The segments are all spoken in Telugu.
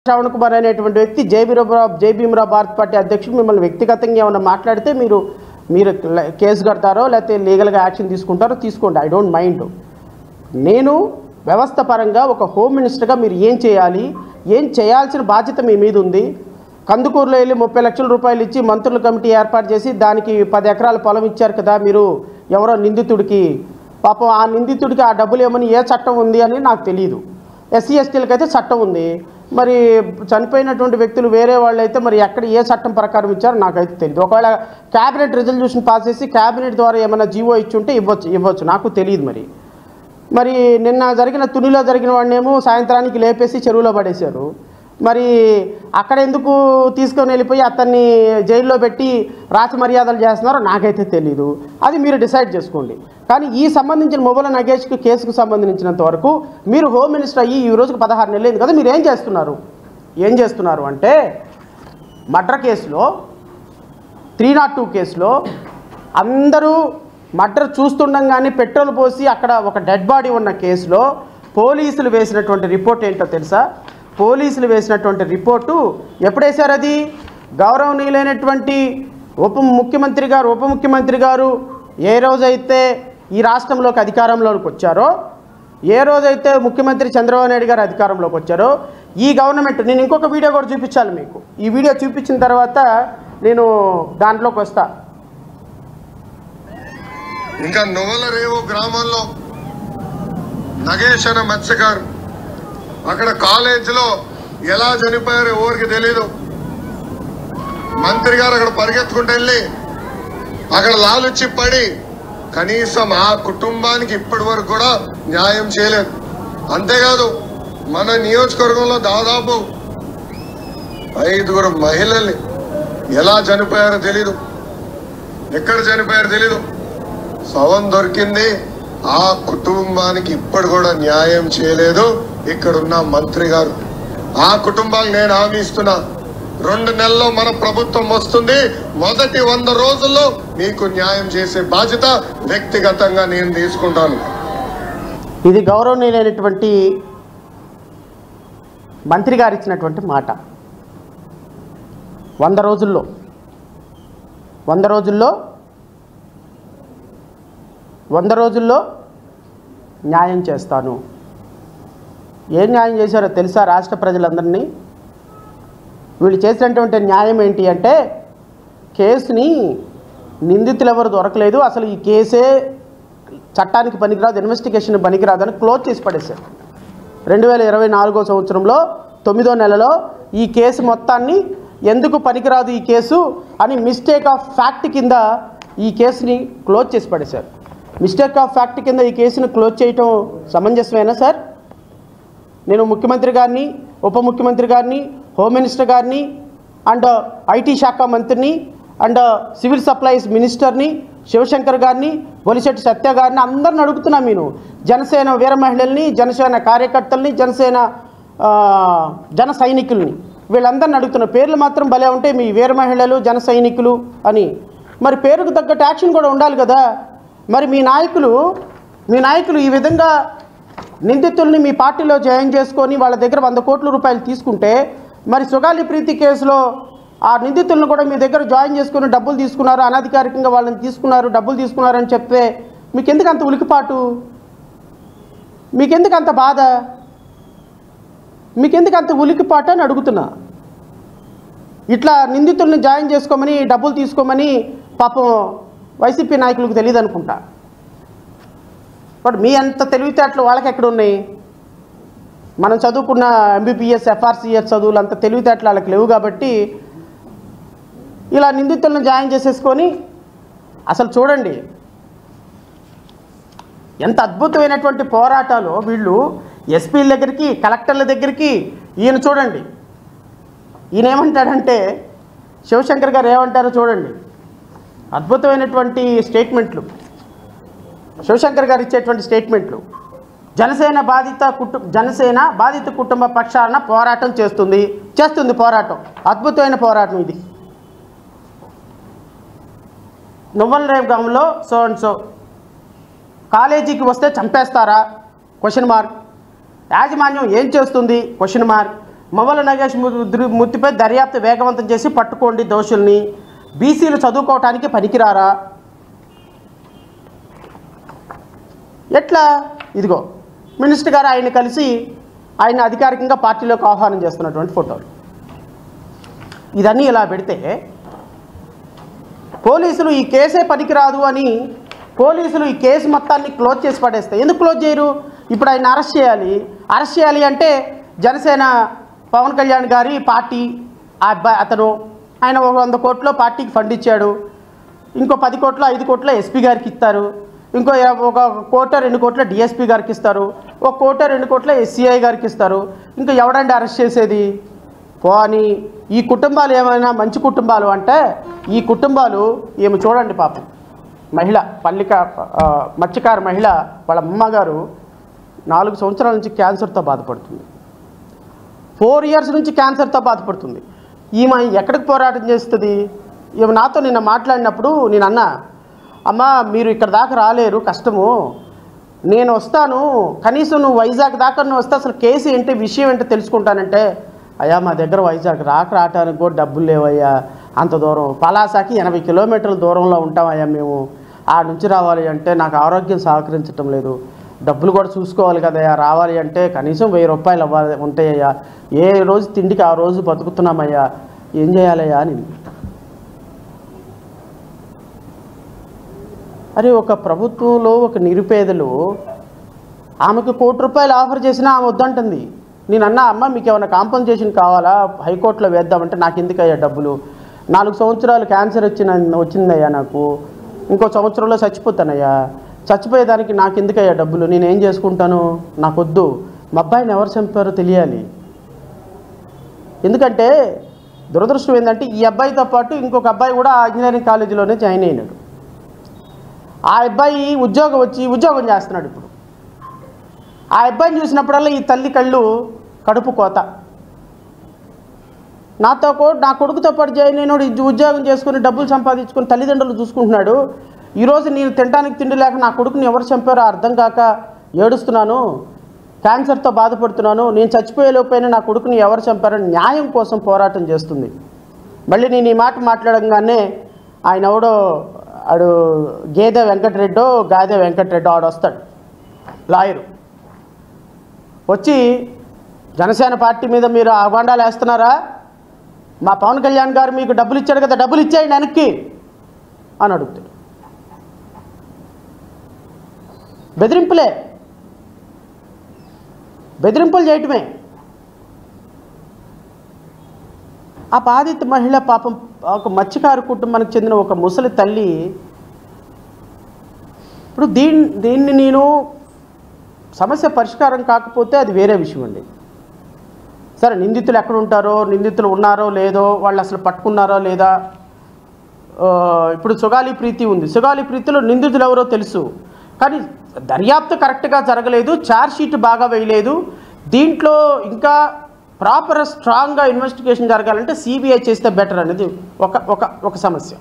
శ్రవణ్ కుమార్ అనేటువంటి వ్యక్తి జై భీమరావు భారత్ పార్టీ అధ్యక్షుడు మిమ్మల్ని వ్యక్తిగతంగా ఏమైనా మాట్లాడితే మీరు కేసు కడతారో లేకపోతే లీగల్గా యాక్షన్ తీసుకుంటారో తీసుకోండి. I don't mind. నేను వ్యవస్థ పరంగా ఒక హోమ్ మినిస్టర్గా మీరు ఏం చేయాలి, ఏం చేయాల్సిన బాధ్యత మీ మీద ఉంది. కందుకూరులో వెళ్ళి 30 లక్షల రూపాయలు ఇచ్చి మంత్రుల కమిటీ ఏర్పాటు చేసి దానికి 10 ఎకరాల పొలం ఇచ్చారు కదా మీరు ఎవరో నిందితుడికి. పాపం ఆ నిందితుడికి ఆ డబ్బులు ఏమని ఏ చట్టం ఉంది అని నాకు తెలియదు. ఎస్సీ ఎస్టీలకు అయితే చట్టం ఉంది. మరి చనిపోయినటువంటి వ్యక్తులు వేరే వాళ్ళు అయితే మరి ఎక్కడ ఏ చట్టం ప్రకారం ఇచ్చారో నాకైతే తెలియదు. ఒకవేళ క్యాబినెట్ రిజల్యూషన్ పాస్ చేసి క్యాబినెట్ ద్వారా ఏమైనా జీవో ఇచ్చుంటే ఇవ్వచ్చు నాకు తెలియదు. మరి నిన్న జరిగిన తునిలో జరిగిన వాడినేమో సాయంత్రానికి లేపేసి చెరువులో పడేశారు. మరి అక్కడ ఎందుకు తీసుకొని వెళ్ళిపోయి అతన్ని జైల్లో పెట్టి రాచ మర్యాదలు చేస్తున్నారో నాకైతే తెలీదు. అది మీరు డిసైడ్ చేసుకోండి. కానీ ఈ సంబంధించిన మొబైల్ నగేష్కి కేసుకు సంబంధించినంత వరకు మీరు హోమ్ మినిస్టర్ అయ్యి ఈ రోజుకు 16 నెలలు అయింది కదా, మీరు ఏం చేస్తున్నారు అంటే మర్డర్ కేసులో 302 కేసులో అందరూ మర్డర్ చూస్తుండగానే పెట్రోల్ పోసి అక్కడ ఒక డెడ్ బాడీ ఉన్న కేసులో పోలీసులు వేసినటువంటి రిపోర్ట్ ఏంటో తెలుసా? పోలీసులు వేసినటువంటి రిపోర్టు ఎప్పుడు వేశారు? అది గౌరవనీయులైనటువంటి ఉప ముఖ్యమంత్రి గారు ఏ రోజైతే ఈ రాష్ట్రంలోకి అధికారంలోకి వచ్చారో, ఏ రోజైతే ముఖ్యమంత్రి చంద్రబాబు నాయుడు గారు అధికారంలోకి వచ్చారో ఈ గవర్నమెంట్, నేను ఇంకొక వీడియో కూడా చూపించాలి మీకు. ఈ వీడియో చూపించిన తర్వాత నేను దాంట్లోకి వస్తా. ఇంకా నోవలరేవు గ్రామంలో నగేష్ అనే మత్స్యకారు అక్కడ కాలేజీలో ఎలా చనిపోయారో ఎవరికి తెలీదు. మంత్రి గారు అక్కడ పరిగెత్తుకుంటూ వెళ్ళి అక్కడ లాలుచి పడి కనీసం ఆ కుటుంబానికి ఇప్పటి వరకు కూడా న్యాయం చేయలేదు. అంతేకాదు మన నియోజకవర్గంలో దాదాపు 5 మహిళల్ని ఎలా చనిపోయారో తెలీదు, ఎక్కడ చనిపోయారో తెలీదు. శవం దొరికింది, ఆ కుటుంబానికి ఇప్పటి కూడా న్యాయం చేయలేదు ఇక్కడున్న మంత్రి గారు. ఆ కుటుంబాలకు నేను హామీ ఇస్తున్నా, 2 నెలల్లో మన ప్రభుత్వం వస్తుంది. మొదటి 100 రోజుల్లో మీకు న్యాయం చేసే బాధ్యత వ్యక్తిగతంగా నేను తీసుకుంటాను. ఇది గౌరవనీయులైనటువంటి మంత్రి గారు ఇచ్చినటువంటి మాట. 100 రోజుల్లో న్యాయం చేస్తాను. ఏం న్యాయం చేశారో తెలుసా రాష్ట్ర ప్రజలందరినీ? వీళ్ళు చేసినటువంటి న్యాయం ఏంటి అంటే కేసుని నిందితులు ఎవరు దొరకలేదు, అసలు ఈ కేసే చట్టానికి పనికిరాదు, ఇన్వెస్టిగేషన్ పనికిరాదని క్లోజ్ చేసి పడేశారు. 2024 సంవత్సరంలో 9వ నెలలో ఈ కేసు మొత్తాన్ని ఎందుకు పనికిరాదు ఈ కేసు అని మిస్టేక్ ఆఫ్ ఫ్యాక్ట్ కింద ఈ కేసుని క్లోజ్ చేసి పడేశారు. మిస్టేక్ ఆఫ్ ఫ్యాక్ట్ కింద ఈ కేసుని క్లోజ్ చేయటం సమంజసమేనా సార్? నేను ముఖ్యమంత్రి గారిని, ఉప ముఖ్యమంత్రి గారిని, హోమ్ మినిస్టర్ గారిని అండ్ ఐటీ శాఖ మంత్రిని అండ్ సివిల్ సప్లైస్ మినిస్టర్ని శివశంకర్ గారిని, బొలిశెట్టి సత్య గారిని అందరిని అడుగుతున్నా. నేను జనసేన వీర మహిళల్ని, జనసేన కార్యకర్తల్ని, జన సైనికుల్ని వీళ్ళందరిని అడుగుతున్న. పేర్లు మాత్రం భలే ఉంటాయి మీ వీర మహిళలు, జన సైనికులు అని. మరి పేరుకు తగ్గట్టు యాక్షన్ కూడా ఉండాలి కదా. మరి మీ నాయకులు ఈ విధంగా నిందితుల్ని మీ పార్టీలో జాయిన్ చేసుకొని వాళ్ళ దగ్గర 100 కోట్ల రూపాయలు తీసుకుంటే, మరి సుగాలి ప్రీతి కేసులో ఆ నిందితులను కూడా మీ దగ్గర జాయిన్ చేసుకుని డబ్బులు తీసుకున్నారు, అనధికారికంగా వాళ్ళని డబ్బులు తీసుకున్నారని చెప్తే మీకెందుకు అంత ఉలికిపాటు? మీకెందుకు అంత బాధ? మీకెందుకు అంత ఉలికిపాటు అని అడుగుతున్నా. ఇట్లా నిందితుల్ని జాయిన్ చేసుకోమని డబ్బులు తీసుకోమని పాపం వైసీపీ నాయకులకు తెలియదు అనుకుంటా. బట్ మీ అంత తెలివితేటలు వాళ్ళకి ఎక్కడ ఉన్నాయి? మనం చదువుకున్న MBBS FRCS చదువులు అంత తెలివితేటలు వాళ్ళకి లేవు కాబట్టి ఇలా నిందితులను జాయిన్ చేసేసుకొని, అసలు చూడండి ఎంత అద్భుతమైనటువంటి పోరాటాలు వీళ్ళు. ఎస్పీల దగ్గరికి, కలెక్టర్ల దగ్గరికి ఈయన చూడండి, ఈయన ఏమంటాడంటే శివశంకర్ గారు ఏమంటారో చూడండి. అద్భుతమైనటువంటి స్టేట్మెంట్లు శివశంకర్ గారు ఇచ్చేటువంటి స్టేట్మెంట్లు. జనసేన బాధిత కుటుంబ పక్షాన పోరాటం చేస్తుంది పోరాటం. అద్భుతమైన పోరాటం ఇది. నోవలరేవు గ్రామంలో సో కాలేజీకి వస్తే చంపేస్తారా? Question mark. యాజమాన్యం ఏం చేస్తుంది? Question mark. మవ్వల నగేష్ మృతిపై దర్యాప్తు వేగవంతం చేసి పట్టుకోండి దోషుల్ని, బీసీలు చదువుకోవటానికి పనికిరారా? ఎట్లా? ఇదిగో మినిస్టర్ గారు ఆయన కలిసి ఆయన అధికారికంగా పార్టీలోకి ఆహ్వానం చేస్తున్నటువంటి ఫోటోలు. ఇదన్నీ ఇలా పెడితే పోలీసులు ఈ కేసే పనికిరాదు అని పోలీసులు ఈ కేసు మొత్తాన్ని క్లోజ్ చేసి పడేస్తే ఎందుకు క్లోజ్ చేయరు? ఇప్పుడు ఆయన అరెస్ట్ చేయాలి. అరెస్ట్ చేయాలి అంటే జనసేన పవన్ కళ్యాణ్ గారి పార్టీ అతను ఆయన 100 కోట్లు పార్టీకి ఫండ్ ఇచ్చాడు, ఇంకో 10 కోట్లు 5 కోట్లు ఎస్పీ గారికి ఇస్తారు, ఇంకో 1 కోట 2 కోట్ల డిఎస్పీ గారికి ఇస్తారు, 1 కోట 2 కోట్ల ఎస్సీఐ గారికి ఇస్తారు. ఇంకా ఎవడండి అరెస్ట్ చేసేది? పోనీ ఈ కుటుంబాలు ఏమైనా మంచి కుటుంబాలు అంటే ఈ కుటుంబాలు ఏమి చూడండి, పాపం మహిళ మత్స్యకార మహిళ వాళ్ళ అమ్మగారు 4 సంవత్సరాల నుంచి క్యాన్సర్తో బాధపడుతుంది. 4 ఇయర్స్ నుంచి క్యాన్సర్తో బాధపడుతుంది. ఈమె ఎక్కడికి పోరాటం చేస్తుంది? ఈమె నాతో నిన్న మాట్లాడినప్పుడు నేను అన్నా, అమ్మ మీరు ఇక్కడ దాకా రాలేరు, కష్టము, నేను వస్తాను, కనీసం నువ్వు వైజాగ్ దాకా నువ్వు వస్తే అసలు కేసు ఏంటి విషయం ఏంటో తెలుసుకుంటానంటే, అయ్యా మా దగ్గర వైజాగ్ రావటానికి కూడా డబ్బులు లేవయ్యా, అంత దూరం పలాసాకి 80 కిలోమీటర్ల దూరంలో ఉంటామయ్యా మేము, ఆ నుంచి రావాలి అంటే నాకు ఆరోగ్యం సహకరించటం లేదు, డబ్బులు కూడా చూసుకోవాలి కదయ్యా, రావాలి అంటే కనీసం 1000 రూపాయలు అవ్వాలి ఉంటాయ్యా, ఏ రోజు తిండికి ఆ రోజు బతుకుతున్నామయ్యా, ఏం చేయాలయ్యా అని. అరే ఒక ప్రభుత్వంలో ఒక నిరుపేదలు ఆమెకు 1 కోటి రూపాయలు ఆఫర్ చేసినా ఆమె వద్దంటుంది. నేను అన్నా, అమ్మ మీకు ఏమైనా కాంపన్సేషన్ కావాలా, హైకోర్టులో వేద్దామంటే నాకు ఎందుకయ్యా డబ్బులు, 4 సంవత్సరాలు క్యాన్సర్ వచ్చిందయ్యా నాకు, ఇంకో సంవత్సరంలో చచ్చిపోతానయ్యా, చచ్చిపోయేదానికి నాకు ఎందుకయ్యా డబ్బులు, నేనేం చేసుకుంటాను, నాకొద్దు, మా అబ్బాయిని ఎవరు చంపారో తెలియాలి. ఎందుకంటే దురదృష్టం ఏంటంటే ఈ అబ్బాయితో పాటు ఇంకొక అబ్బాయి కూడా ఇంజనీరింగ్ కాలేజీలోనే జాయిన్ అయినాడు. ఆ అబ్బాయి ఉద్యోగం చేస్తున్నాడు. ఇప్పుడు ఆ అబ్బాయిని చూసినప్పుడల్లా ఈ తల్లి కళ్ళు కడుపు కోత. నా కొడుకుతో పాటు జాయిన్ అయినాడు, ఉద్యోగం చేసుకుని డబ్బులు సంపాదించుకొని తల్లిదండ్రులు చూసుకుంటున్నాడు. ఈరోజు నేను తినడానికి తిండి లేక నా కొడుకుని ఎవరు చంపారో అర్థం కాక ఏడుస్తున్నాను, క్యాన్సర్తో బాధపడుతున్నాను, నేను చచ్చిపోయే లోపైనా నా కొడుకుని ఎవరు చంపారని న్యాయం కోసం పోరాటం చేస్తుంది. మళ్ళీ నేను ఈ మాట మాట్లాడంగానే ఆయన ఎవడో ఆడు గాదే వెంకటరెడ్డో ఆడు వస్తాడు, లాయరు వచ్చి జనసేన పార్టీ మీద మీరు అభాండాలు వేస్తున్నారా, మా పవన్ కళ్యాణ్ గారు మీకు డబ్బులు ఇచ్చాడు కదా, డబ్బులు ఇచ్చేయండి వెనక్కి అని అడుగుతాడు. బెదిరింపులు చేయటమే. ఆ బాధిత మహిళ పాపం ఒక మత్స్యకారు కుటుంబానికి చెందిన ఒక ముసలి తల్లి. ఇప్పుడు దీన్ని నేను సమస్య పరిష్కారం కాకపోతే అది వేరే విషయం అండి. సరే నిందితులు ఎక్కడ ఉంటారో, నిందితులు ఉన్నారో లేదో, వాళ్ళు అసలు పట్టుకున్నారో లేదా. ఇప్పుడు సుగాలి ప్రీతి ఉంది, సుగాలి ప్రీతిలో నిందితులు ఎవరో తెలుసు, కానీ దర్యాప్తు కరెక్ట్గా జరగలేదు, ఛార్జ్ షీట్ బాగా వేయలేదు. దీంట్లో ఇంకా ప్రాపర్ స్ట్రాంగ్గా ఇన్వెస్టిగేషన్ జరగాలంటే సిబిఐ చేస్తే బెటర్ అనేది ఒక సమస్య.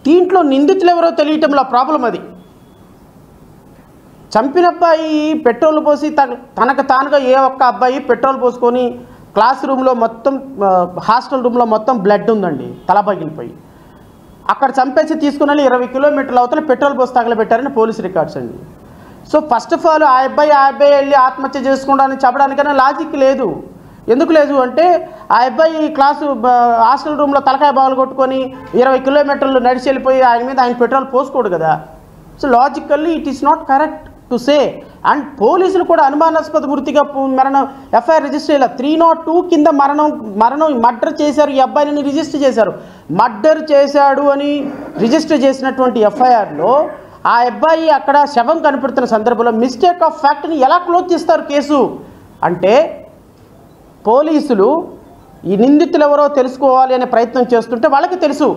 దీంట్లో నిందితులు ఎవరో తెలియటంలో ప్రాబ్లం అది. చంపిన అబ్బాయి పెట్రోల్ పోసి తనకు తానుగా ఏ ఒక్క అబ్బాయి పెట్రోల్ పోసుకొని క్లాస్ రూమ్లో మొత్తం హాస్టల్ రూమ్లో మొత్తం బ్లడ్ ఉందండి, తల పగిలిపోయి. అక్కడ చంపేసి తీసుకుని 20 కిలోమీటర్ల అవతల పెట్రోల్ పోసి తగలబెట్టారని పోలీస్ రికార్డ్స్ అండి. సో ఫస్ట్ ఆఫ్ ఆల్ ఆ అబ్బాయి వెళ్ళి ఆత్మహత్య చేసుకుంటానని చెప్పడానికైనా లాజిక్ లేదు. ఎందుకు లేదు అంటే ఆ అబ్బాయి క్లాసు హాస్టల్ రూమ్లో తలకాయ బాగులు కొట్టుకొని 20 కిలోమీటర్లు నడిచి వెళ్ళిపోయి ఆయన పెట్రోల్ పోసుకోడు కదా. So logically it is not correct to say. And పోలీసులు కూడా అనుమానాస్పద మృతిగా మరణం ఎఫ్ఐఆర్ రిజిస్టర్ అయ్యేలా 302 కింద మరణం మర్డర్ చేశారు, ఈ అబ్బాయిని రిజిస్టర్ చేశారు. మర్డర్ చేశాడు అని రిజిస్టర్ చేసినటువంటి ఎఫ్ఐఆర్లో ఆ అబ్బాయి అక్కడ శవం కనపడుతున్న సందర్భంలో మిస్టేక్ ఆఫ్ ఫ్యాక్ట్ని ఎలా క్లోజ్ చేస్తారు కేసు అంటే, పోలీసులు ఈ నిందితులు ఎవరో తెలుసుకోవాలి అనే ప్రయత్నం చేస్తుంటే వాళ్ళకి తెలుసు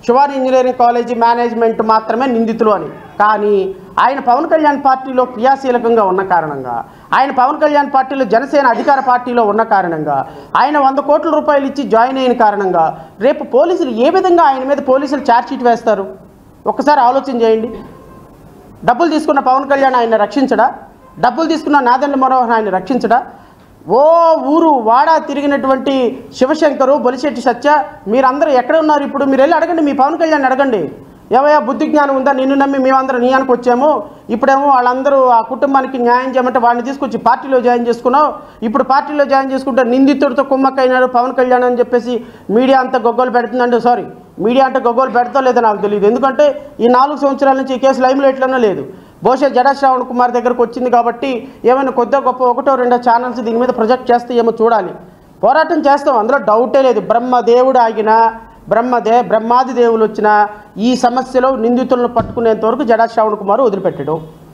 శివాని ఇంజనీరింగ్ కాలేజీ మేనేజ్మెంట్ మాత్రమే నిందితులు అని. కానీ ఆయన పవన్ కళ్యాణ్ పార్టీలో క్రియాశీలకంగా ఉన్న కారణంగా, ఆయన పవన్ కళ్యాణ్ పార్టీలో జనసేన అధికార పార్టీలో ఉన్న కారణంగా, ఆయన 100 కోట్ల రూపాయలు ఇచ్చి జాయిన్ అయిన కారణంగా రేపు పోలీసులు ఏ విధంగా ఆయన మీద పోలీసులు ఛార్జ్షీట్ వేస్తారు ఒక్కసారి ఆలోచన చేయండి. డబ్బులు తీసుకున్న పవన్ కళ్యాణ్ ఆయన రక్షించడా? డబ్బులు తీసుకున్న నాదెండ్ల మనోహర్ ఆయన రక్షించడా? ఓ ఊరు వాడా తిరిగినటువంటి శివశంకరు, బొలిశెట్టి సత్య మీరందరూ ఎక్కడ ఉన్నారు ఇప్పుడు? మీరు వెళ్ళి అడగండి, మీ పవన్ కళ్యాణ్ అడగండి, ఏవయ్యా బుద్ధి జ్ఞానం ఉందా, నిన్ను నమ్మి మేమందరం నీ వచ్చాము, ఇప్పుడేమో వాళ్ళందరూ ఆ కుటుంబానికి న్యాయం చేయమంటే వాడిని తీసుకొచ్చి పార్టీలో జాయిన్ చేసుకున్నావు, ఇప్పుడు పార్టీలో జాయిన్ చేసుకుంటే నిందితుడితో కుమ్మక్కైనాడు పవన్ కళ్యాణ్ అని చెప్పేసి మీడియా అంతా గొగ్గోలు పెడుతుందంటే, సారీ మీడియా అంటే గొగ్గోలు పెడతా లేదో నాకు తెలియదు, ఎందుకంటే ఈ 4 సంవత్సరాల నుంచి ఈ కేసు లైమ్ లైట్లోనే లేదు. బహుశా జడా శ్రావణ్ కుమార్ దగ్గరకు వచ్చింది కాబట్టి ఏమైనా కొద్దిగా గొప్ప 1-2 ఛానల్స్ దీని మీద ప్రొజెక్ట్ చేస్తే ఏమో చూడాలి. పోరాటం చేస్తాం, అందులో డౌటే లేదు. బ్రహ్మదేవుడు ఆగినా, బ్రహ్మాది దేవులు వచ్చినా ఈ సమస్యలో నిందితులను పట్టుకునేంత వరకు జడా శ్రావణ్ కుమార్ వదిలిపెట్టడం.